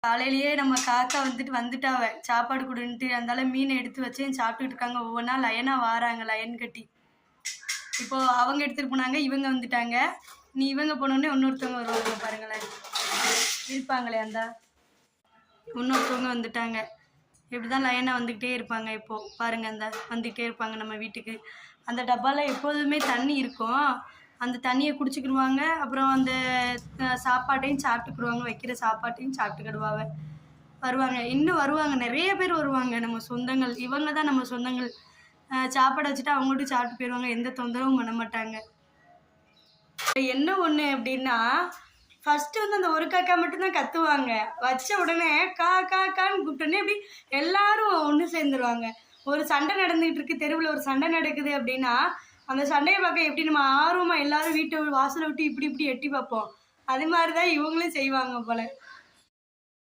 காலையிலேயே நம்ம காக்கா வந்துட்டாவ சாப்பாடு கொடுன்ட்டு அதனால மீனை எடுத்து வச்சு சாப்பிட்டுட்டு இருக்காங்க. ஒவ்வொன்றா லைனாக வாராங்க லைன் கட்டி. இப்போது அவங்க எடுத்துகிட்டு போனாங்க, இவங்க வந்துட்டாங்க. நீ இவங்க போனோடனே இன்னொருத்தவங்க வருவாங்க பாருங்களேன், இருப்பாங்களே அந்த இன்னொருத்தவங்க வந்துட்டாங்க. இப்படி தான் லைனாக வந்துக்கிட்டே இருப்பாங்க. இப்போது பாருங்கள், அந்த வந்துக்கிட்டே இருப்பாங்க நம்ம வீட்டுக்கு. அந்த டப்பாவில் எப்போதுமே தண்ணி இருக்கும், அந்த தண்ணியை குடிச்சிக்கிடுவாங்க. அப்புறம் அந்த சாப்பாட்டையும் சாப்பிட்டுக்கிடுவாங்க, வைக்கிற சாப்பாட்டையும் சாப்பிட்டுக்கிடுவாங்க. வருவாங்க, இன்னும் வருவாங்க, நிறைய பேர் வருவாங்க. நம்ம சொந்தங்கள் இவங்க தான் நம்ம சொந்தங்கள். சாப்பாடை வச்சுட்டு அவங்கள்ட்ட சாப்பிட்டு போயிடுவாங்க, எந்த தொந்தரவும் பண்ண மாட்டாங்க. என்ன ஒன்று அப்படின்னா, ஃபஸ்ட்டு அந்த ஒரு காக்கா மட்டும்தான் கத்துவாங்க. வச்ச உடனே கான்னு கூப்பிட்டோன்னே அப்படி எல்லாரும் ஒன்று சேர்ந்துருவாங்க. ஒரு சண்டை நடந்துகிட்டு இருக்கு, தெருவில் ஒரு சண்டை நடக்குது அப்படின்னா, அந்த சண்டையை பார்க்க எப்படி நம்ம ஆர்வமாக எல்லாரும் வீட்டை வாசலை விட்டு இப்படி எட்டி பார்ப்போம். அது மாதிரி தான் இவங்களும் செய்வாங்க போல.